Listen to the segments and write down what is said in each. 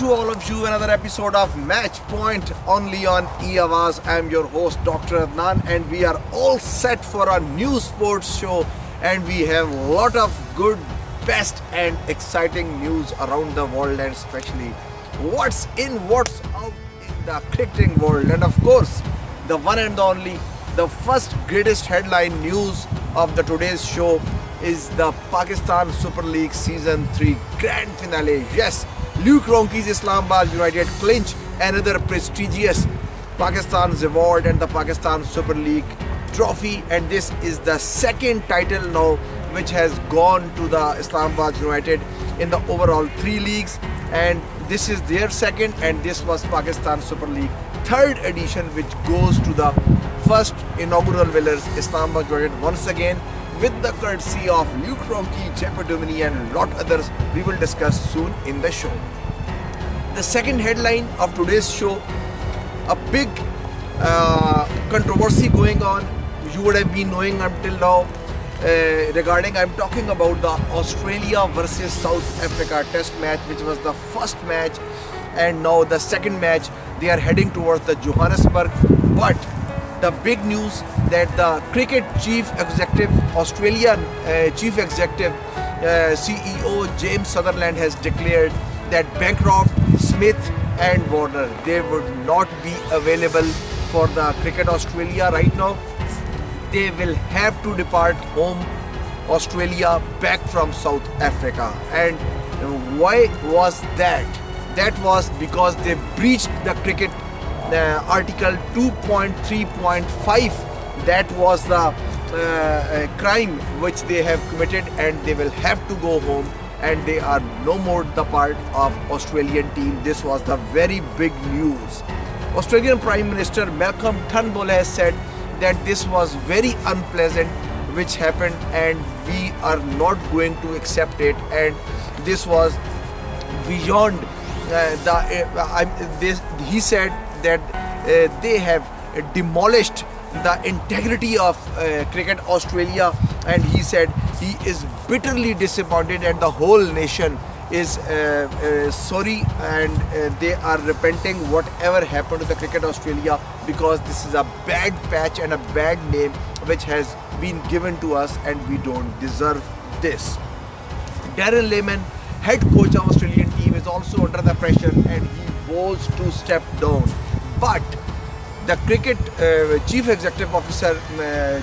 to all of you another episode of Match Point only on eAwaaz. I am your host Dr. Adnan and we are all set for a new sports show and we have a lot of good, best and exciting news around the world and especially what's in, what's out in the cricketing world. And of course, the one and only, the first greatest headline news of the today's show is the Pakistan Super League Season 3 Grand Finale. Yes, Luke Ronchi's Islamabad United clinch another prestigious Pakistan's award and the Pakistan Super League trophy, and this is the second title now which has gone to the Islamabad United in the overall 3 leagues, and this is their second, and this was Pakistan Super League third edition which goes to the first inaugural winners Islamabad United once again, with the courtesy of Luke Ronchi, Jeppe Duminy and lot others we will discuss soon in the show. The second headline of today's show, a big controversy going on, you would have been knowing until now, regarding, I'm talking about the Australia versus South Africa test match, which was the first match and now the second match. They are heading towards the Johannesburg, but the big news that the cricket chief executive, Australian chief executive CEO James Sutherland has declared that Bancroft, Smith and Warner, they would not be available for the Cricket Australia right now. They will have to depart home Australia back from South Africa. And why was that? That was because they breached the cricket article 2.3.5. that was the crime which they have committed, and they will have to go home and they are no more the part of Australian team. This was the very big news. Australian Prime Minister Malcolm Turnbull has said that this was very unpleasant which happened and we are not going to accept it, and this was beyond he said that they have demolished the integrity of Cricket Australia, and he said he is bitterly disappointed and the whole nation is sorry, and they are repenting whatever happened to the Cricket Australia, because this is a bad patch and a bad name which has been given to us and we don't deserve this. Darren Lehmann, head coach of Australian team, is also under the pressure and he vows to step down. But the cricket chief executive officer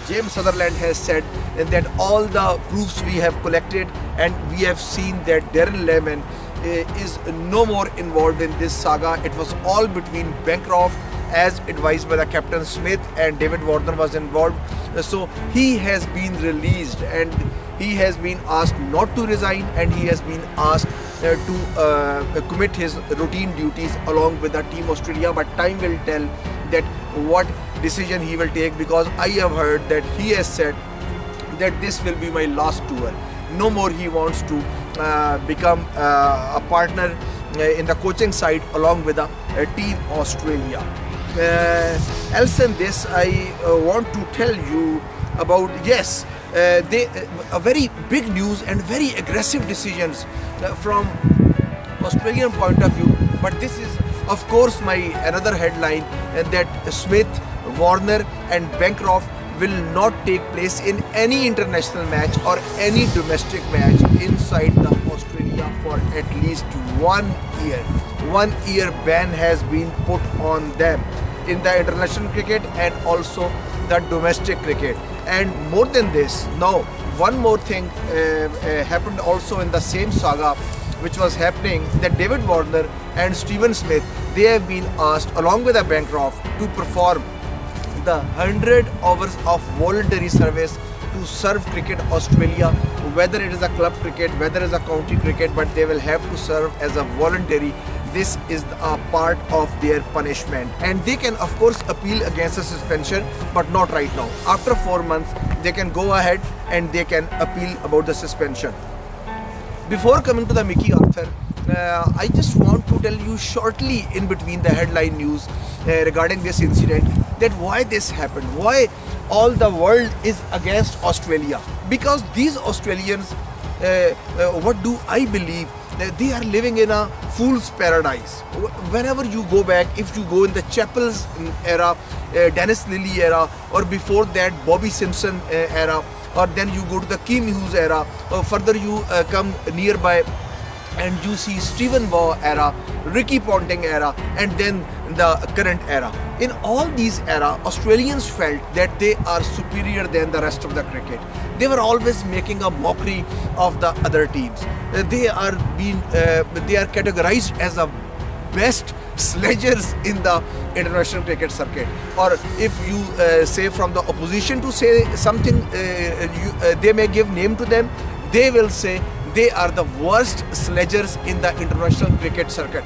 James Sutherland has said that all the proofs we have collected and we have seen that Darren Lehmann is no more involved in this saga. It was all between Bancroft, as advised by the captain Smith, and David Warner was involved. So he has been released and he has been asked not to resign, and he has been asked to commit his routine duties along with the Team Australia, but time will tell that what decision he will take, because I have heard that he has said that this will be my last tour. No more he wants to become a partner in the coaching side along with the Team Australia. Else than this, I want to tell you about, yes, a very big news and very aggressive decisions from Australian point of view, but this is of course my another headline, that Smith, Warner and Bancroft will not take place in any international match or any domestic match inside the Australia for at least 1 year. 1 year ban has been put on them in the international cricket and also the domestic cricket. And more than this, now one more thing happened also in the same saga which was happening, that David Warner and Stephen Smith, they have been asked along with the Bancroft to perform the 100 hours of voluntary service to serve Cricket Australia, whether it is a club cricket, whether it is a county cricket, but they will have to serve as a voluntary. This is a part of their punishment, and they can of course appeal against the suspension, but not right now. After 4 months they can go ahead and they can appeal about the suspension. Before coming to the Mickey Arthur, I just want to tell you shortly in between the headline news regarding this incident, that why this happened, why all the world is against Australia. Because these Australians, what do I believe, they are living in a fool's paradise. Whenever you go back, if you go in the Chappell's era, Dennis Lilly era, or before that Bobby Simpson era, or then you go to the Kim Hughes era, or further you come nearby and you see Stephen Waugh era, Ricky Ponting era, and then the current era. In all these era, Australians felt that they are superior than the rest of the cricket. They were always making a mockery of the other teams. They are categorized as the best sledgers in the international cricket circuit. Or if you say from the opposition to say something, they may give name to them. They will say they are the worst sledgers in the international cricket circuit.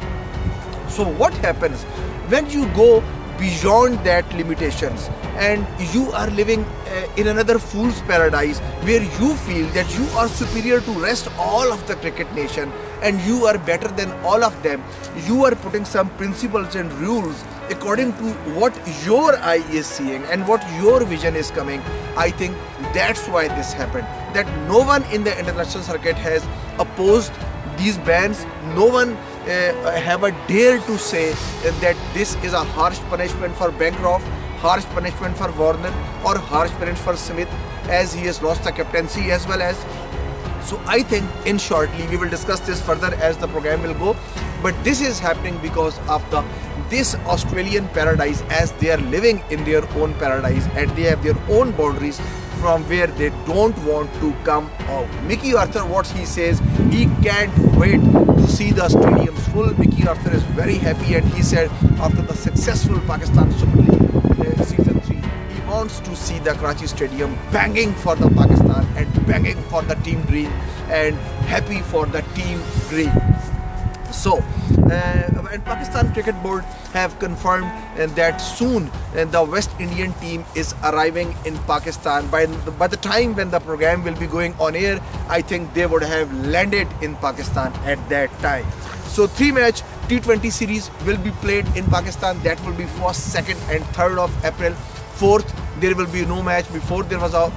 So what happens when you go beyond that limitations and you are living in another fool's paradise where you feel that you are superior to rest all of the cricket nation and you are better than all of them? You are putting some principles and rules according to what your eye is seeing and what your vision is coming. I think that's why this happened, that no one in the international circuit has opposed these bans. No one have a dare to say that this is a harsh punishment for Bancroft, harsh punishment for Warner, or harsh punishment for Smith, as he has lost the captaincy as well as. So I think in shortly we will discuss this further as the program will go, but this is happening because of this Australian paradise, as they are living in their own paradise and they have their own boundaries from where they don't want to come out. Mickey Arthur, what he says, he can't wait to see the stadiums full. Mickey Arthur is very happy, and he said after the successful Pakistan Super League season 3, he wants to see the Karachi Stadium banging for the Pakistan and banging for the team green and happy for the team green. So, and Pakistan Cricket Board have confirmed that soon the West Indian team is arriving in Pakistan. By the time when the program will be going on air, I think they would have landed in Pakistan at that time. So 3-match T20 series will be played in Pakistan. That will be 1st, 2nd and 3rd of April. 4th, there will be no match. Before there was a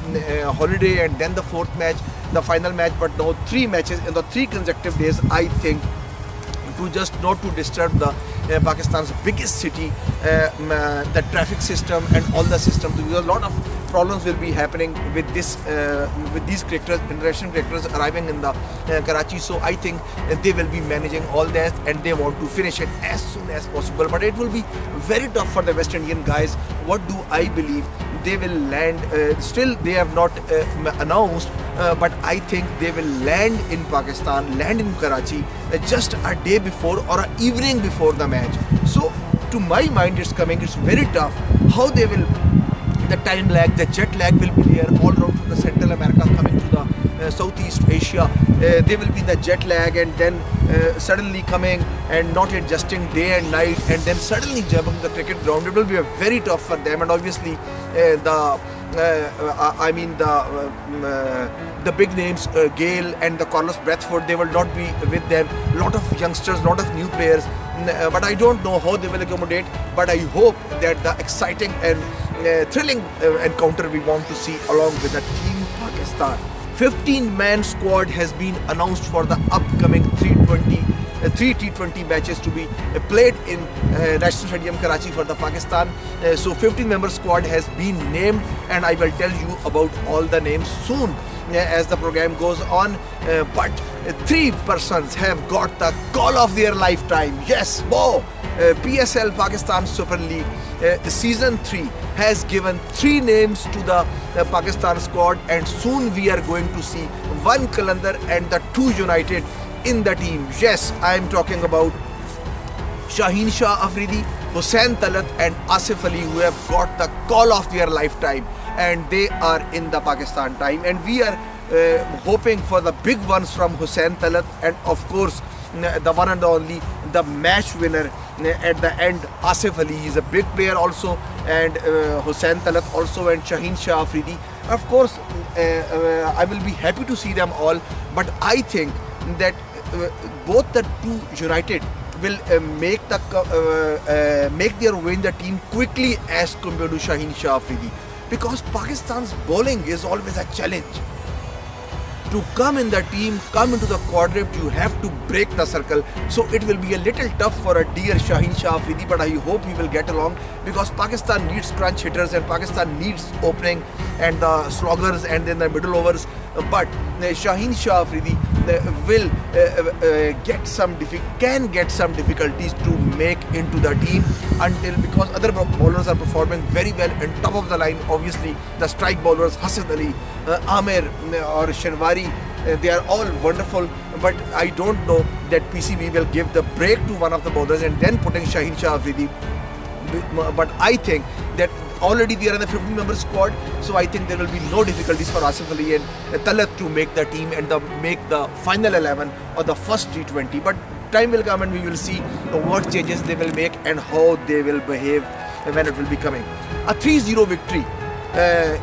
holiday and then the 4th match, the final match, but now 3 matches in the 3 consecutive days. I think to just not to disturb the Pakistan's biggest city, the traffic system and all the systems, because a lot of problems will be happening with this with these cricketers, international cricketers arriving in the Karachi. So I think they will be managing all that and they want to finish it as soon as possible, but it will be very tough for the West Indian guys. What do I believe? They will land, still they have not announced, but I think they will land in Pakistan, land in Karachi just a day before or an evening before the match. So to my mind it's very tough how they will, the time lag, the jet lag will be there all around from the Central America coming to the Southeast Asia. They will be the jet lag and then suddenly coming and not adjusting day and night and then suddenly jumping the cricket ground. It will be very tough for them, and obviously the big names, Gale and the Carlos Bradford, they will not be with them. Lot of youngsters, lot of new players, but I don't know how they will accommodate. But I hope that the exciting and thrilling encounter we want to see along with the team Pakistan. 15-man squad has been announced for the upcoming 3 T20 matches to be played in National Stadium Karachi for the Pakistan. So 15-member squad has been named, and I will tell you about all the names soon as the program goes on. But 3 persons have got the call of their lifetime. Yes, whoa! PSL Pakistan Super League Season 3 has given 3 names to the Pakistan squad, and soon we are going to see 1 Qalandar and the 2 United in the team. Yes, I am talking about Shaheen Shah Afridi, Hussain Talat and Asif Ali, who have got the call of their lifetime, and they are in the Pakistan time, and we are hoping for the big ones from Hussain Talat, and of course the one and only, the match winner at the end, Asif Ali. He is a big player also, and Hussain Talat also, and Shaheen Shah Afridi. Of course, I will be happy to see them all, but I think that both the 2 United will make their way in the team quickly as compared to Shaheen Shah Afridi, because Pakistan's bowling is always a challenge. to come in the team, come into the quadrant, you have to break the circle. So it will be a little tough for a dear Shaheen Shah Afridi, but I hope he will get along, because Pakistan needs crunch hitters and Pakistan needs opening and the sloggers and then the middle overs. But Shaheen Shah Afridi will can get some difficulties to make into the team because other bowlers are performing very well, and top of the line obviously the strike bowlers Hasan Ali, Amir or Shanwari, they are all wonderful, but I don't know that PCB will give the break to one of the bowlers and then putting Shaheen Shah Afridi. But I think that already they are in the 15-member squad, so I think there will be no difficulties for Asif Ali and Talat to make the team and make the final 11 or the first T20. But time will come and we will see what changes they will make and how they will behave when it will be coming. A 3-0 victory,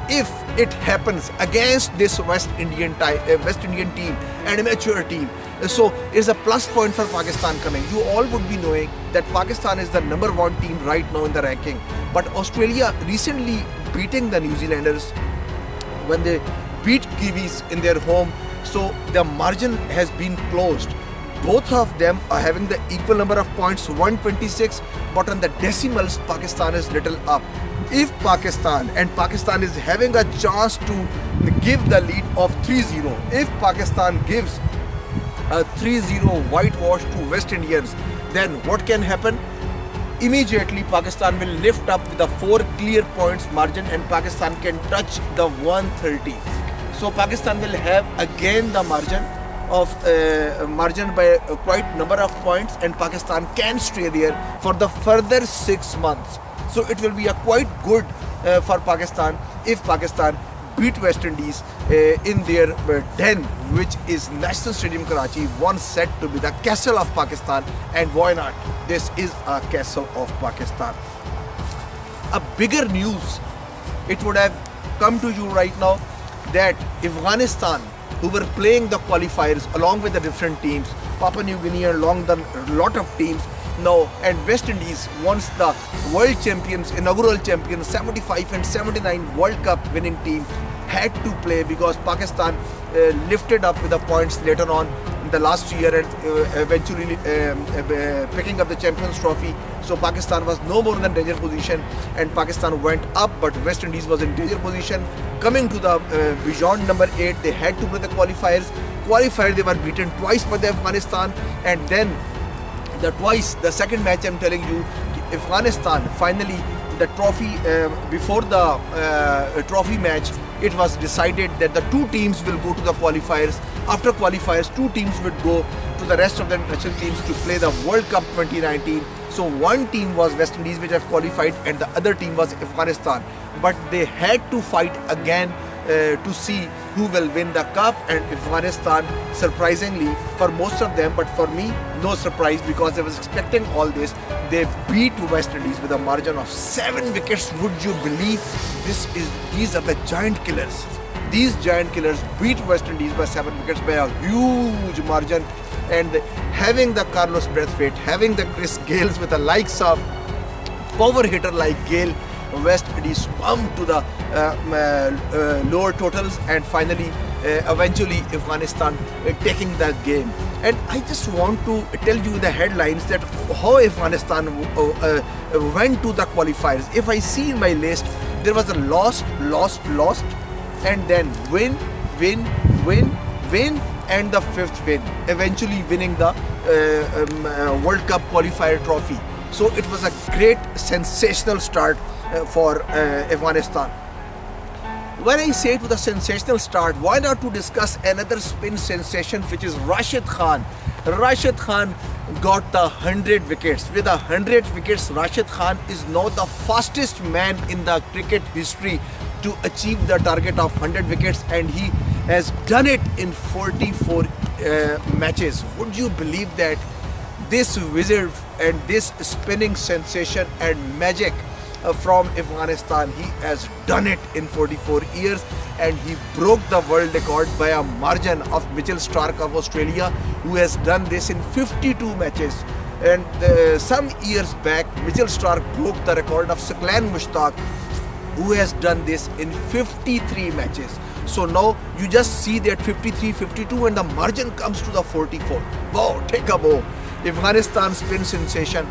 if it happens against this West Indian team, an amateur team, so it's a plus point for Pakistan coming. You all would be knowing that Pakistan is the number 1 team right now in the ranking. But Australia recently beating the New Zealanders when they beat Kiwis in their home. So the margin has been closed. Both of them are having the equal number of points, 126, but on the decimals, Pakistan is little up. If Pakistan is having a chance to give the lead of 3-0, if Pakistan gives a 3-0 whitewash to West Indians, then what can happen? Immediately Pakistan will lift up with a 4 clear points margin and Pakistan can touch the 130. So Pakistan will have again the margin by a quite number of points, and Pakistan can stay there for the further 6 months. So it will be a quite good for Pakistan if Pakistan beat West Indies in their den, which is National Stadium Karachi, once said to be the castle of Pakistan, and why not? This is a castle of Pakistan. A bigger news, it would have come to you right now that Afghanistan, who were playing the qualifiers along with the different teams, Papua New Guinea along the lot of teams now, and West Indies, once the world champions, inaugural champions, 75 and 79 World Cup winning team, had to play because Pakistan lifted up with the points later on in the last year and eventually picking up the Champions Trophy. So Pakistan was no more than danger position and Pakistan went up, but West Indies was in danger position. Coming to the beyond number 8, they had to play the qualifiers. They were beaten twice by the Afghanistan, and then the second match, I'm telling you, Afghanistan finally, the trophy, before the trophy match, it was decided that the 2 teams will go to the qualifiers. After qualifiers, 2 teams would go to the rest of the national teams to play the World Cup 2019. So one team was West Indies, which have qualified, and the other team was Afghanistan. But they had to fight again to see who will win the cup, and Afghanistan, surprisingly for most of them, but for me no surprise because I was expecting all this, they beat West Indies with a margin of 7 wickets. Would you believe? These are the giant killers. These giant killers beat West Indies by 7 wickets by a huge margin, and having the Carlos Brathwaite, having the Chris Gales with the likes of power hitter like Gale, West Indies come to the lower totals, and finally eventually Afghanistan taking the game. And I just want to tell you the headlines that how Afghanistan went to the qualifiers. If I see in my list, there was a lost, and then win, and the 5th win, eventually winning the World Cup qualifier trophy. So it was a great, sensational start for Afghanistan. When I say it was a sensational start, why not to discuss another spin sensation, which is Rashid Khan. Rashid Khan got the 100 wickets. With 100 wickets, Rashid Khan is now the fastest man in the cricket history to achieve the target of 100 wickets, and he has done it in 44 matches. Would you believe that? This wizard and this spinning sensation and magic from Afghanistan, he has done it in 44 years, and he broke the world record by a margin of Mitchell Starc of Australia, who has done this in 52 matches. And some years back, Mitchell Starc broke the record of Saqlain Mushtaq, who has done this in 53 matches. So now you just see that 53-52 and the margin comes to the 44. Wow, take a bow. Afghanistan spin sensation.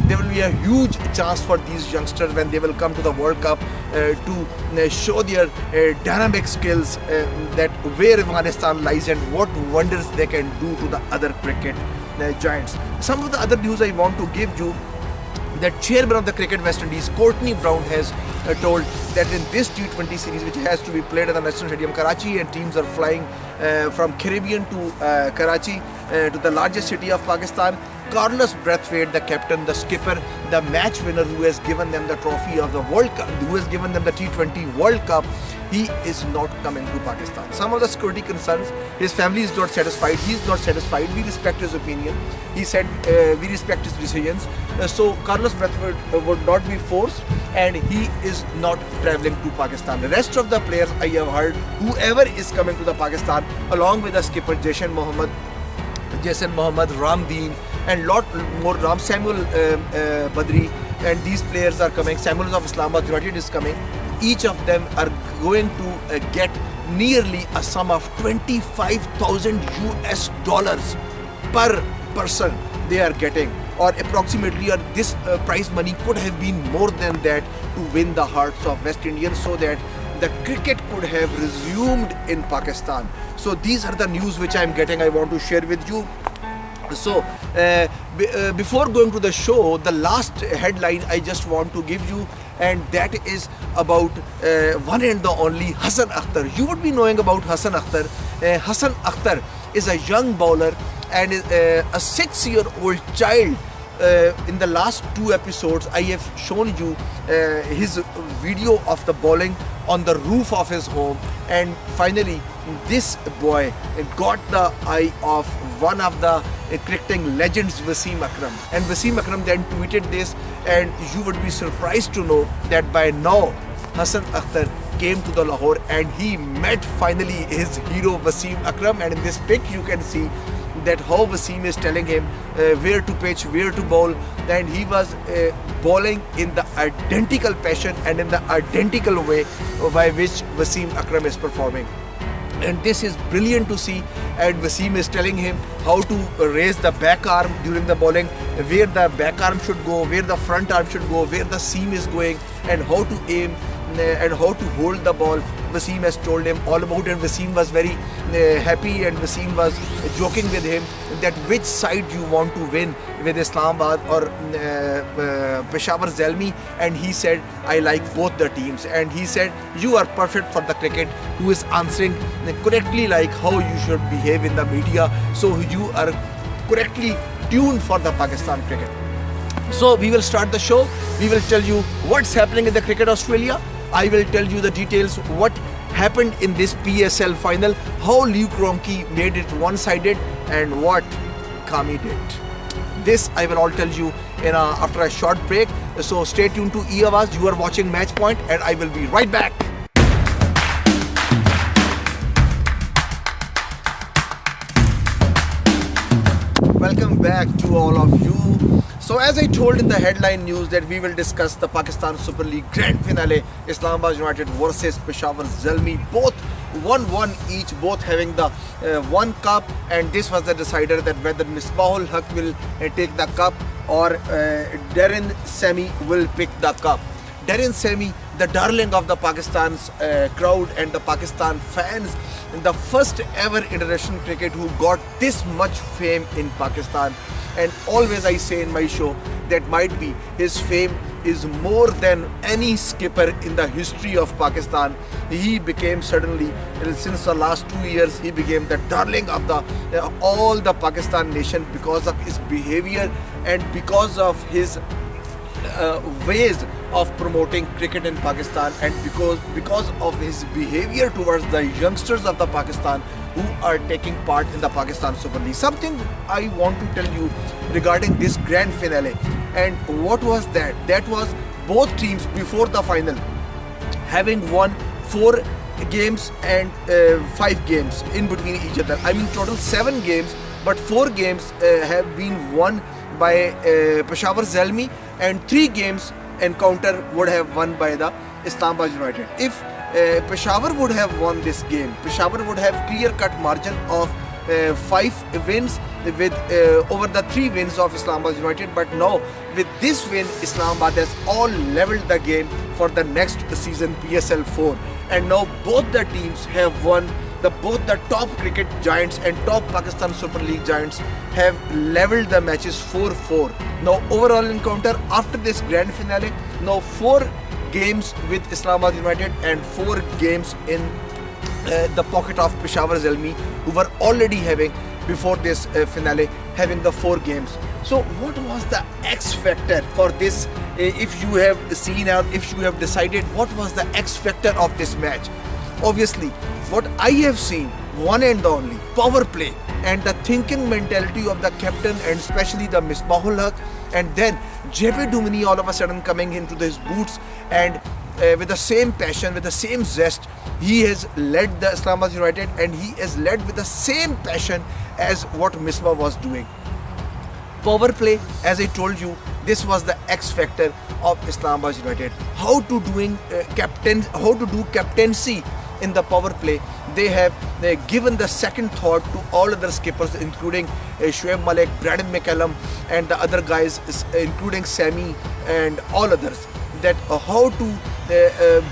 There will be a huge chance for these youngsters when they will come to the World Cup to show their dynamic skills, that where Afghanistan lies and what wonders they can do to the other cricket giants. Some of the other news I want to give you, that chairman of the Cricket West Indies, Courtney Brown, has told that in this T20 series, which has to be played at the National Stadium Karachi, and teams are flying from Caribbean to Karachi, to the largest city of Pakistan, Carlos Brathwaite, the captain, the skipper, the match winner who has given them the trophy of the World Cup, who has given them the T20 World Cup, he is not coming to Pakistan. Some of the security concerns, his family is not satisfied, he is not satisfied, we respect his opinion. He said we respect his decisions. So Carlos Brathwaite would not be forced, and he is not travelling to Pakistan. The rest of the players I have heard, whoever is coming to the Pakistan, along with the skipper Jason Mohammed, Ramdeen, and lot more, Ram Samuel Badri, and these players are coming. Samuel of Islamabad United is coming. Each of them are going to get nearly a sum of $25,000 per person they are getting, or approximately, or this prize money could have been more than that to win the hearts of West Indians, so that the cricket could have resumed in Pakistan. So these are the news which I am getting, I want to share with you. So before going to the show, the last headline I just want to give you, and that is about one and the only Hasan Akhtar. You would be knowing about Hasan Akhtar. Hasan Akhtar is a young bowler and a 6-year-old child. In the last 2 episodes, I have shown you his video of the bowling on the roof of his home, and finally this boy got the eye of one of the cricketing legends, Wasim Akram. And Wasim Akram then tweeted this, and you would be surprised to know that by now Hasan Akhtar came to the Lahore and he met finally his hero Wasim Akram. And in this pic you can see that how Wasim is telling him where to pitch, where to bowl, and he was bowling in the identical passion and in the identical way by which Wasim Akram is performing. And this is brilliant to see, and Wasim is telling him how to raise the back arm during the bowling, where the back arm should go, where the front arm should go, where the seam is going, and how to aim and how to hold the ball. Wasim has told him all about it. Wasim was very happy, and Wasim was joking with him that which side you want to win, with Islamabad or Peshawar Zalmi, and he said I like both the teams, and he said you are perfect for the cricket, who is answering correctly like how you should behave in the media, so you are correctly tuned for the Pakistan cricket. So we will start the show. We will tell you what's happening in the Cricket Australia. I will tell you the details what happened in this PSL final, how Luke Ronchi made it one-sided, and what Kami did. This I will all tell you after a short break. So stay tuned to eAwaaz. You are watching Match Point, and I will be right back. Welcome back to all of you. So as I told in the headline news that we will discuss the Pakistan Super League Grand Finale, Islamabad United versus Peshawar Zalmi, both 1-1 each, both having the one cup, and this was the decider that whether Misbahul Haq will take the cup or Darren Sammy will pick the cup. Darren Sammy, the darling of the Pakistan's crowd and the Pakistan fans, the first ever international cricket who got this much fame in Pakistan. And always I say in my show that might be his fame is more than any skipper in the history of Pakistan. He became suddenly, since the last 2 years, he became the darling of the all the Pakistan nation because of his behavior and because of his ways of promoting cricket in Pakistan, and because of his behavior towards the youngsters of the Pakistan who are taking part in the Pakistan Super League. Something I want to tell you regarding this grand finale. And what was that? That was both teams before the final having won 4 games and 5 games in between each other. I mean total 7 games, but 4 games have been won by Peshawar Zalmi, and 3 games encounter would have won by the Islamabad United. If Peshawar would have won this game. Peshawar would have clear-cut margin of 5 wins with over the 3 wins of Islamabad United. But now with this win, Islamabad has all leveled the game for the next season, PSL 4, and now both the teams have won. Both the top cricket giants and top Pakistan Super League giants have leveled the matches 4-4. Now overall encounter after this grand finale, now 4 games with Islamabad United and 4 games in the pocket of Peshawar Zalmi, who were already having before this finale having the 4 games. So what was the X factor for this? If you have seen or if you have decided what was the X factor of this match, obviously what I have seen, one and only power play and the thinking mentality of the captain and especially the Misbahul Haq, and then JP Dumini all of a sudden coming into his boots and with the same passion, with the same zest, he has led the Islamabad United, and he has led with the same passion as what Misbah was doing. Power play, as I told you, this was the X factor of Islamabad United. How to do captaincy in the power play. They have given the second thought to all other skippers, including Shoaib Malik, Brandon McCallum, and the other guys, including Sammy and all others, that how to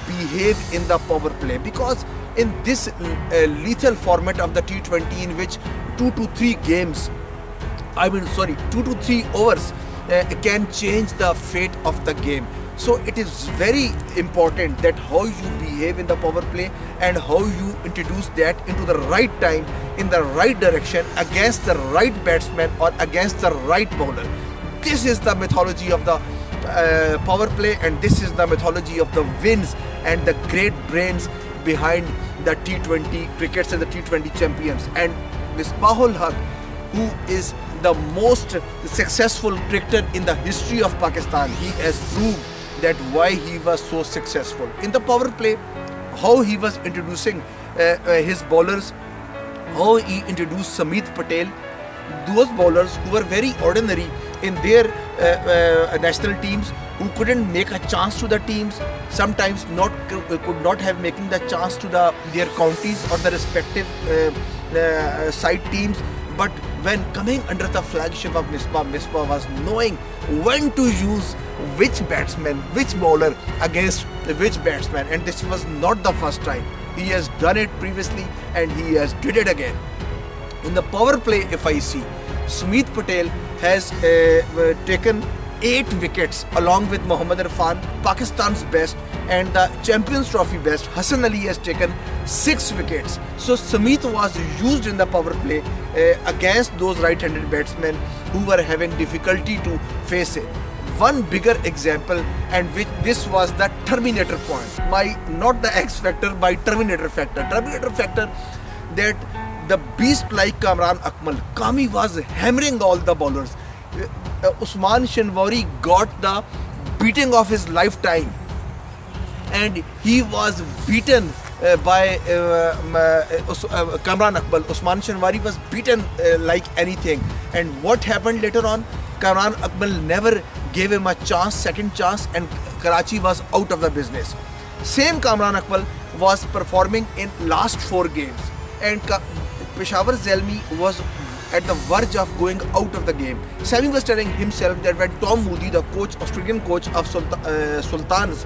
behave in the power play. Because in this lethal format of the T20, in which 2 to 3 overs can change the fate of the game. So it is very important that how you behave in the power play and how you introduce that into the right time, in the right direction, against the right batsman or against the right bowler. This is the mythology of the power play, and this is the mythology of the wins and the great brains behind the T20 crickets and the T20 champions. And Misbahul Haq, who is the most successful cricketer in the history of Pakistan, he has proved that why he was so successful in the power play, how he was introducing his bowlers, how he introduced Sameet Patel, those bowlers who were very ordinary in their national teams, who couldn't make a chance to the teams, sometimes could not have making the chance to their counties or the respective side teams. But when coming under the flagship of Misbah was knowing when to use which batsman, which bowler against which batsman, and this was not the first time. He has done it previously and he has did it again. In the power play, if I see, Sameet Patel has taken 8 wickets along with Mohammad Irfan, Pakistan's best, and the Champions Trophy best. Hassan Ali has taken 6 wickets. So Sameet was used in the power play against those right-handed batsmen who were having difficulty to face it. One bigger example, and which this was the Terminator point. Not the X factor, by Terminator factor. Terminator factor, that the beast like Kamran Akmal, Kami was hammering all the bowlers. Usman Shinwari got the beating of his lifetime, and he was beaten by Kamran Akmal. Usman Shinwari was beaten like anything. And what happened later on? Kamran Akmal never gave him a chance, second chance, and Karachi was out of the business. Same Kamran Akmal was performing in last 4 games, and Peshawar Zalmi was at the verge of going out of the game. Sammy was telling himself that when Tom Moody, the coach, Australian coach of Sultans,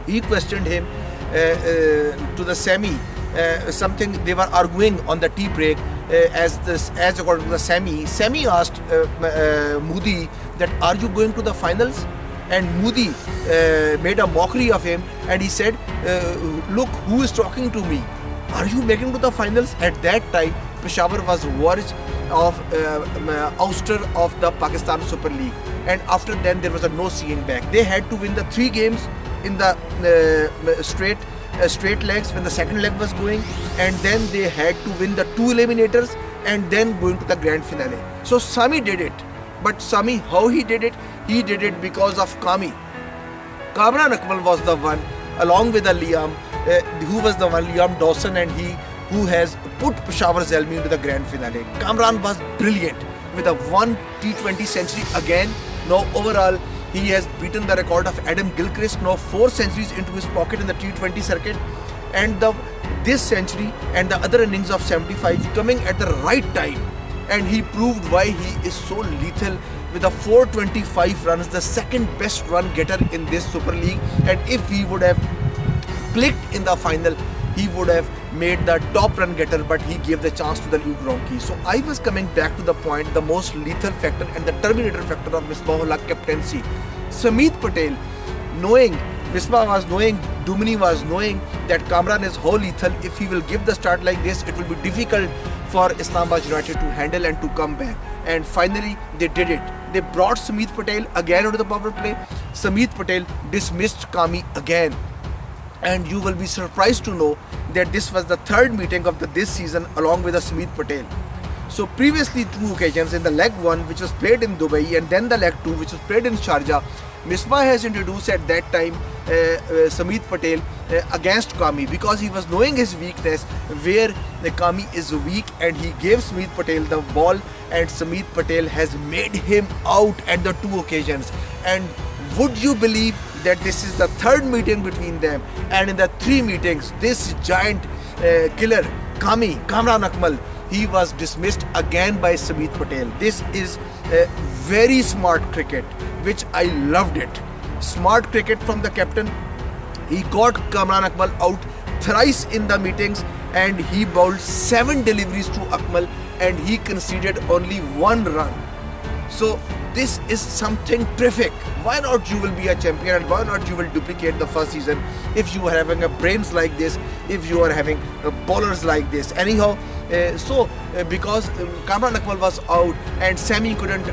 he questioned him to the Sammy, something they were arguing on the tea break. As according to the Sammy asked Moody that, are you going to the finals? And Moody made a mockery of him, and he said, look who is talking to me, are you making to the finals? At that time Peshawar was verge of ouster of the Pakistan Super League, and after then there was a no seeing back. They had to win the 3 games in the straight legs when the second leg was going, and then they had to win the 2 eliminators and then going to the grand finale. So Sami did it, but Sami, how he did it? He did it because of Kami. Kamran Akmal was the one, along with the Liam, Liam Dawson, and he who has put Peshawar Zalmi into the grand finale. Kamran was brilliant with a 1 T20 century again. Now overall he has beaten the record of Adam Gilchrist, now 4 centuries into his pocket in the T20 circuit. and this century and the other innings of 75 coming at the right time, and he proved why he is so lethal with the 425 runs, the second best run getter in this Super League. And if he would have clicked in the final, he would have made the top run getter, but he gave the chance to the Luke Ronchi. So I was coming back to the point, the most lethal factor and the terminator factor of Misbah-ul-Haq captaincy. Sameet Patel, knowing, Misbah was knowing, Dumini was knowing that Kamran is how lethal. If he will give the start like this, it will be difficult for Islamabad United to handle and to come back. And finally, they did it. They brought Sameet Patel again onto the power play. Sameet Patel dismissed Kami again. And you will be surprised to know that this was the third meeting of this season along with Sameet Patel. So previously 2 occasions, in the leg 1 which was played in Dubai and then the leg 2 which was played in Sharjah, Misbah has introduced at that time Sameet Patel against Kami, because he was knowing his weakness where the Kami is weak, and he gave Sameet Patel the ball, and Sameet Patel has made him out at the 2 occasions. And would you believe that this is the third meeting between them, and in the 3 meetings this giant killer Kamran Akmal, he was dismissed again by Sameet Patel. This is very smart cricket, which I loved it. Smart cricket from the captain. He got Kamran Akmal out thrice in the meetings, and he bowled 7 deliveries to Akmal, and he conceded only 1 run. So this is something terrific. Why not you will be a champion, and why not you will duplicate the first season if you are having a brains like this, if you are having bowlers like this. Anyhow, because Kamran Akmal was out and Sammy couldn't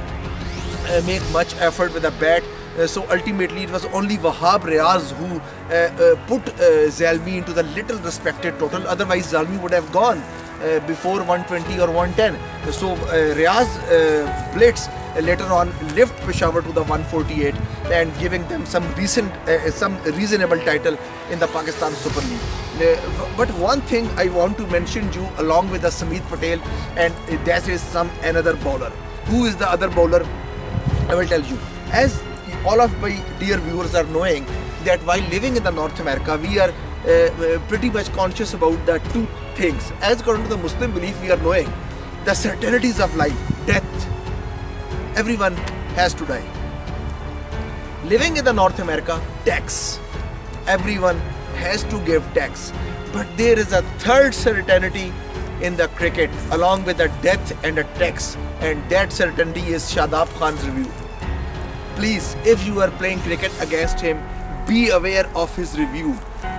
make much effort with the bat, so ultimately it was only Wahab Riaz who put Zalmi into the little respected total. Otherwise Zalmi would have gone before 120 or 110. So Riaz blitz later on lift Peshawar to the 148 and giving them some reasonable title in the Pakistan Super League. But one thing I want to mention you along with the Sameet Patel, and that is another bowler. Who is the other bowler? I will tell you. As all of my dear viewers are knowing, that while living in the North America, we are pretty much conscious about the 2 things. As according to the Muslim belief, we are knowing the certainties of life, death. Everyone has to die. Living in the North America, tax. Everyone has to give tax. But there is a third certainty in the cricket along with the death and the tax, and that certainty is Shadab Khan's review. Please, if you are playing cricket against him, be aware of his review.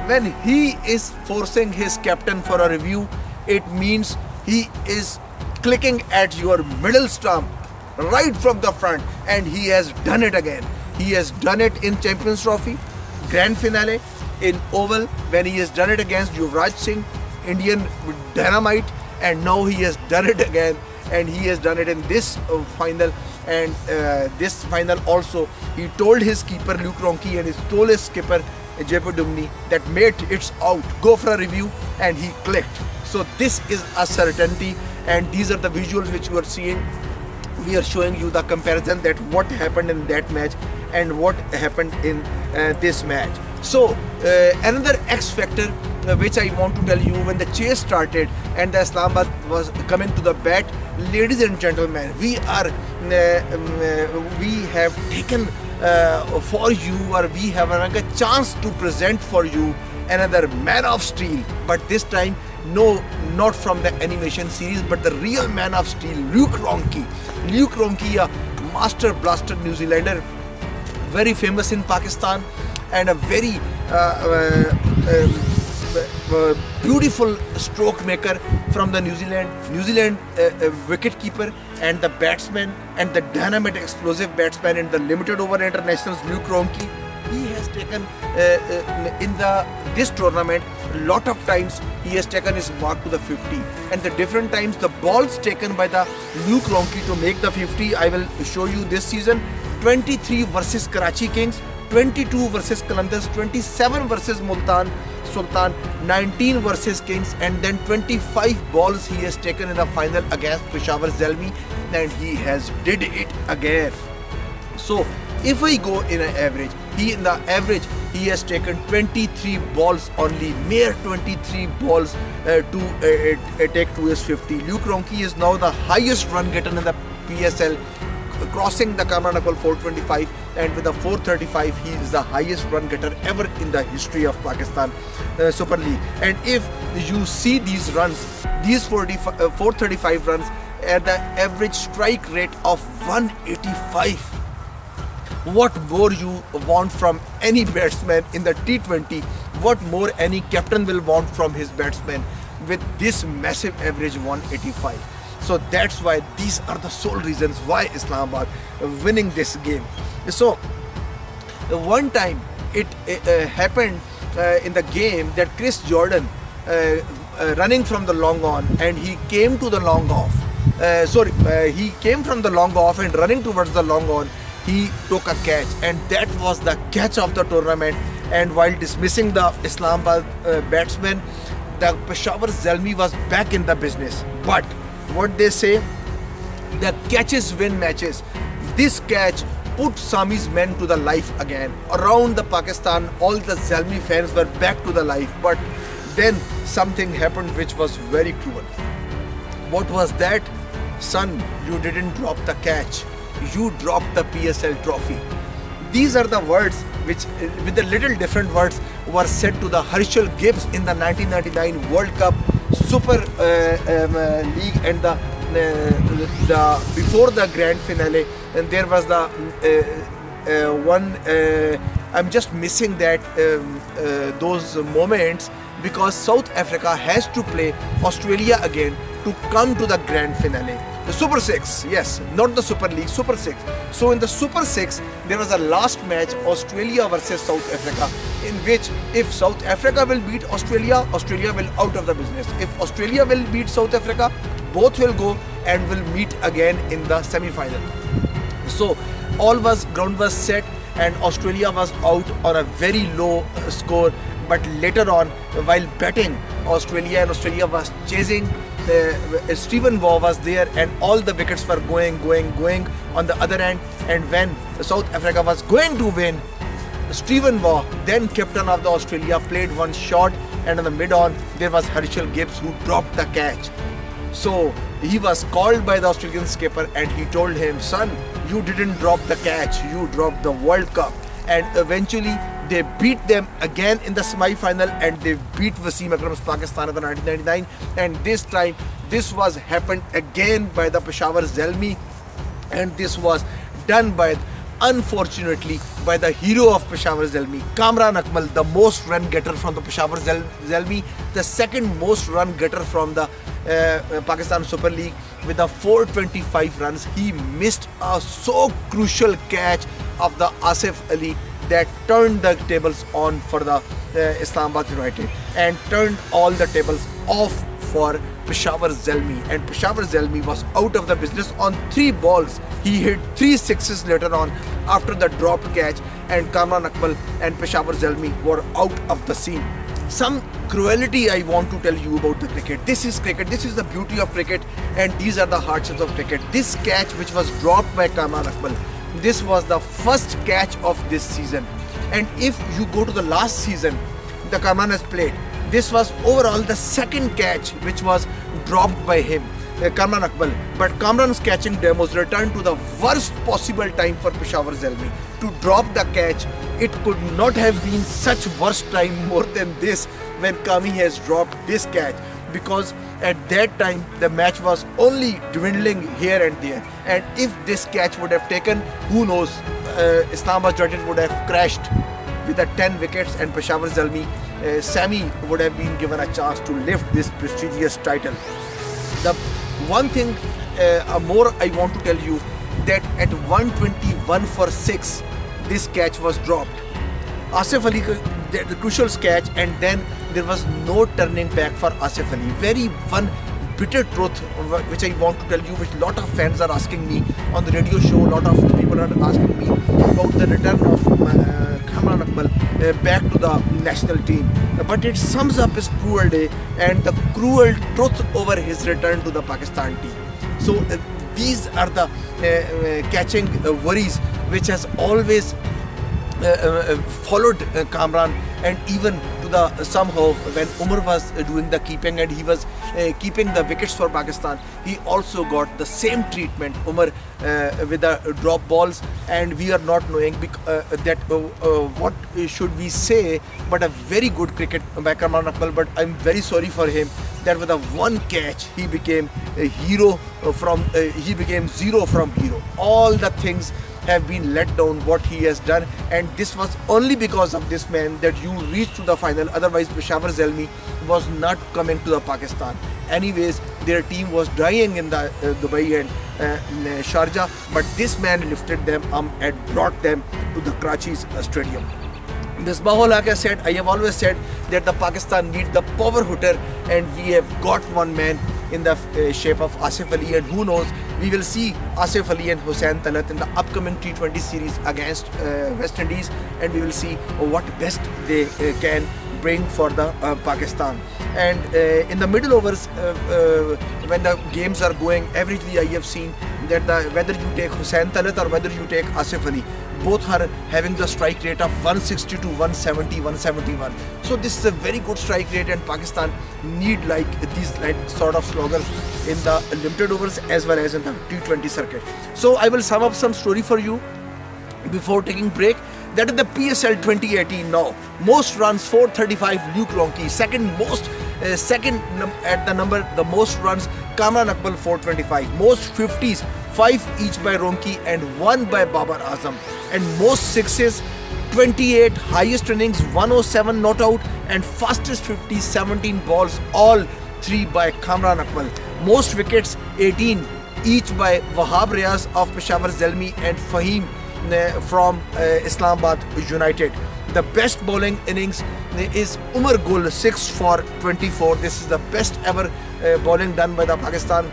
When he is forcing his captain for a review, it means he is clicking at your middle stump right from the front, and he has done it again. He has done it in Champions Trophy, Grand Finale, in Oval, when he has done it against Yuvraj Singh, Indian Dynamite, and now he has done it again, and he has done it in this final. And this final also, he told his keeper Luke Ronchi and he told his skipper Jaipur Dumni that mate, it's out, go for a review, and he clicked. So this is a certainty, and these are the visuals which you are seeing. We are showing you the comparison that what happened in that match and what happened in this match. So another X factor which I want to tell you, when the chase started and the Islamabad was coming to the bat, ladies and gentlemen, we have taken for you, or we have a chance to present for you another Man of Steel, but this time not from the animation series, but the real Man of Steel, Luke Ronchi. Luke Ronchi, a master blaster New Zealander, very famous in Pakistan, and a very beautiful stroke maker from the New Zealand wicket keeper and the batsman, and the dynamic explosive batsman in the limited over internationals, Luke Ronchi. He has taken in this tournament a lot of times he has taken his mark to the 50, and the different times the balls taken by the Luke Ronchi to make the 50, I will show you this season. 23 versus Karachi Kings, 22 versus Qalandars, 27 versus Multan Sultan, 19 versus Kings, and then 25 balls he has taken in the final against Peshawar Zalmi, and he has did it again. So if I go in an average, he has taken 23 balls only, mere 23 balls to take to his 50. Luke Ronchi is now the highest run getter in the PSL, crossing the Kamran Akmal 425, and with a 435 he is the highest run getter ever in the history of Pakistan Super League. And if you see these runs, these 435 runs at the average strike rate of 185, what more you want from any batsman in the T20, what more any captain will want from his batsman with this massive average 185. So that's why these are the sole reasons why Islamabad winning this game. So one time it happened in the game that Chris Jordan running from the long on, and he came to the long off. He came from the long off and running towards the long on, he took a catch, and that was the catch of the tournament. And while dismissing the Islamabad batsman, the Peshawar Zalmi was back in the business. But what they say, the catches win matches. This catch put Sami's men to the life again. Around the Pakistan, all the Zalmi fans were back to the life. But then something happened which was very cruel. What was that? Son, you didn't drop the catch. You dropped the PSL trophy. These are the words which, with the little different words, were said to the Harshal Gibbs in the 1999 World Cup Super League, and the before the grand finale. And there was the one. I'm just missing that those moments, because South Africa has to play Australia again to come to the grand finale. The Super 6, yes, not the Super League, Super 6. So in the Super 6, there was a last match, Australia versus South Africa, in which if South Africa will beat Australia, Australia will out of the business. If Australia will beat South Africa, both will go and will meet again in the semi-final. So ground was set, and Australia was out on a very low score. But later on, while batting, Australia was chasing. Stephen Waugh was there, and all the wickets were going on the other end. And when South Africa was going to win, Stephen Waugh, then captain of the Australia, played one shot, and on the mid-on there was Harshal Gibbs who dropped the catch. So he was called by the Australian skipper, and he told him, son, you didn't drop the catch, you dropped the World Cup. And eventually they beat them again in the semi-final, and they beat Wasim Akram's Pakistan in the 1999. And this time this was happened again by the Peshawar Zalmi, and this was done by, unfortunately, by the hero of Peshawar Zalmi, Kamran Akmal, the most run getter from the Peshawar Zalmi, the second most run getter from the Pakistan Super League, with the 425 runs. He missed a so crucial catch of the Asif Ali that turned the tables on for the Islamabad United, and turned all the tables off for Peshawar Zalmi. And Peshawar Zalmi was out of the business on 3 balls. He hit 3 sixes later on after the dropped catch, and Kamran Akmal and Peshawar Zalmi were out of the scene. Some cruelty I want to tell you about the cricket. This is cricket. This is the beauty of cricket, and these are the hardships of cricket. This catch which was dropped by Kamran Akmal, this was the first catch of this season. And if you go to the last season the Kamran has played, this was overall the second catch which was dropped by him, Kamran Akmal. But Kamran's catching demos returned to the worst possible time for Peshawar Zalmi to drop the catch. It could not have been such worst time more than this when Kami has dropped this catch, because at that time the match was only dwindling here and there. And if this catch would have taken, who knows, Islamabad United would have crashed with the 10 wickets, and Peshawar Zalmi, Sami would have been given a chance to lift this prestigious title. The one thing more I want to tell you, that at 121 for 6 this catch was dropped. Asif Ali, the crucial catch, and then there was no turning back for Asif Ali. Very one bitter truth which I want to tell you, which a lot of fans are asking me on the radio show. A lot of people are asking me about the return of Kamran Akmal back to the national team. But it sums up his cruel day and the cruel truth over his return to the Pakistan team. So these are the catching worries which has always followed Kamran, and even to the somehow when Umar was doing the keeping and he was keeping the wickets for Pakistan, he also got the same treatment, Umar, with the drop balls. And we are not knowing that what should we say, but a very good cricket by Kamran Akmal. But I'm very sorry for him that with a one catch he became a hero he became zero from hero. All the things have been let down what he has done, and this was only because of this man that you reached to the final. Otherwise Peshawar Zalmi was not coming to the Pakistan. Anyways, their team was dying in the Dubai and Sharjah, but this man lifted them and brought them to the Karachi's stadium. Misbah-ul Haq has said, I have always said that the Pakistan needs the power hitter, and we have got one man in the shape of Asif Ali, and who knows, we will see Asif Ali and Hussain Talat in the upcoming T20 series against West Indies, and we will see what best they can bring for the Pakistan. And in the middle overs, when the games are going, everything I have seen that whether you take Hussain Talat or whether you take Asif Ali, both are having the strike rate of 160 to 170, 171. So this is a very good strike rate, and Pakistan need like these sort of sloggers in the limited overs as well as in the T20 circuit. So I will sum up some story for you before taking break. That is the PSL 2018 now. Most runs 435 Luke Ronchi. Second at the number, the most runs Kamran Akmal 425. Most 50s, 5 each by Ronchi and 1 by Babar Azam. And most sixes 28, highest innings 107 not out, and fastest 50 17 balls, all 3 by Kamran Akmal. Most wickets 18 each by Wahab Riaz of Peshawar Zalmi and Fahim from Islamabad United. The best bowling innings is Umar Gul, 6 for 24. This is the best ever bowling done by the Pakistan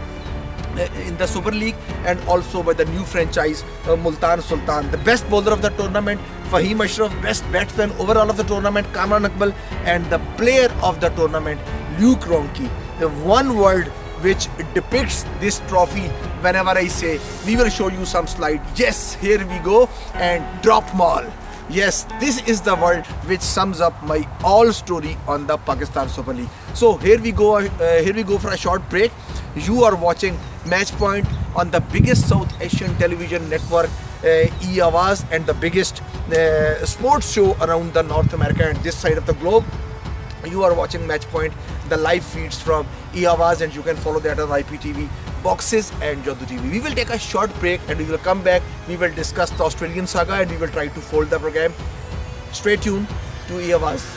in the Super League, and also by the new franchise Multan Sultan. The best bowler of the tournament Fahim Ashraf, best batsman overall of the tournament Kamran Akmal, and the player of the tournament Luke Ronchi. The one word which depicts this trophy, whenever I say, we will show you some slide. Yes, here we go, and drop mall. Yes, this is the word which sums up my all story on the Pakistan Super League. So here we go for a short break. You are watching Match Point on the biggest South Asian television network, E-Awaz, and the biggest sports show around the North America and this side of the globe. You are watching Match Point, the live feeds from E-Awaz, and you can follow that on IPTV, Boxes and Jadoo TV. We will take a short break and we will come back. We will discuss the Australian saga and we will try to fold the program. Stay tuned to E-Awaz.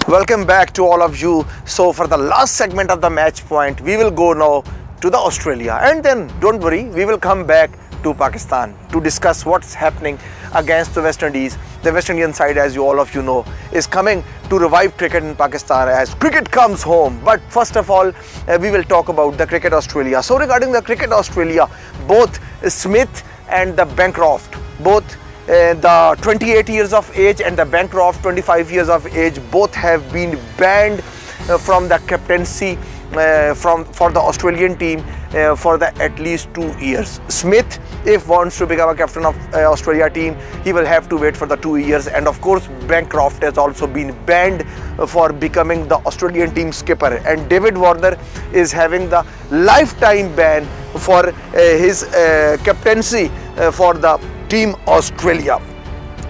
Welcome back to all of you. So for the last segment of the Match Point, we will go now to the Australia, and then don't worry, we will come back to Pakistan to discuss what's happening against the West Indies. The West Indian side, as all of you know, is coming to revive cricket in Pakistan as cricket comes home. But first of all, we will talk about the Cricket Australia. So regarding the Cricket Australia, both Smith and the Bancroft, both the 28 years of age and the Bancroft 25 years of age, both have been banned from the captaincy for the Australian team for the at least 2 years. Smith, if wants to become a captain of Australia team, he will have to wait for the 2 years, and of course Bancroft has also been banned for becoming the Australian team skipper, and David Warner is having the lifetime ban for his captaincy for the team Australia.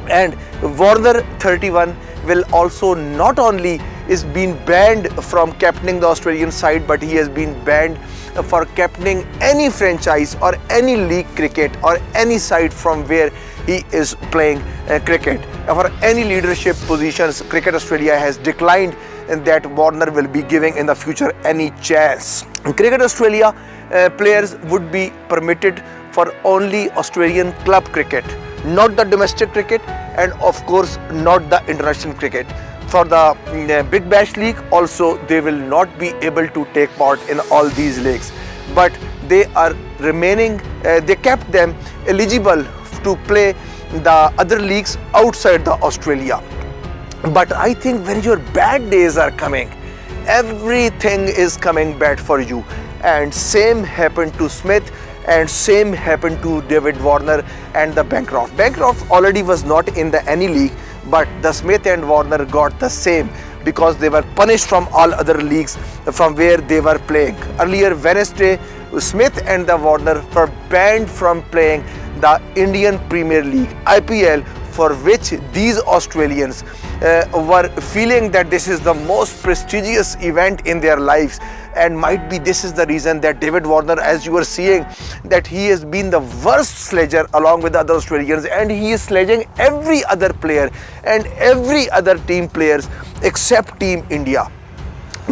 And Warner, 31, will also not only is being banned from captaining the Australian side, but he has been banned for captaining any franchise or any league cricket or any side from where he is playing cricket. For any leadership positions, Cricket Australia has declined that Warner will be giving in the future any chance. In Cricket Australia, players would be permitted for only Australian club cricket, not the domestic cricket, and of course not the international cricket. For the Big Bash League also, they will not be able to take part in all these leagues, but they are remaining, they kept them eligible to play the other leagues outside the Australia. But I think when your bad days are coming, everything is coming bad for you. and same happened to Smith, and same happened to David Warner and the Bancroft. Bancroft already was not in the any league, but the Smith and Warner got the same because they were punished from all other leagues from where they were playing. Earlier Wednesday, Smith and the Warner were banned from playing the Indian Premier League IPL, for which these Australians were feeling that this is the most prestigious event in their lives, and might be this is the reason that David Warner, as you were seeing, that he has been the worst sledger along with the other Australians, and he is sledging every other player and every other team players except Team India,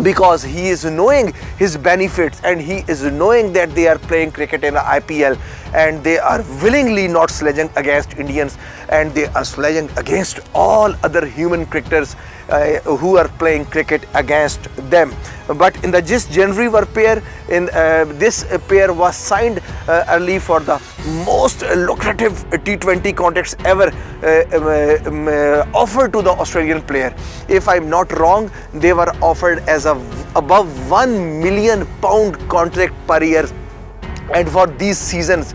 because he is knowing his benefits and he is knowing that they are playing cricket in the IPL and they are willingly not sledging against Indians, and they are sledging against all other human cricketers who are playing cricket against them. But in the just January pair, in this pair was signed early for the most lucrative T20 contracts ever offered to the Australian player. If I'm not wrong, they were offered as a above £1 million contract per year. And for these seasons,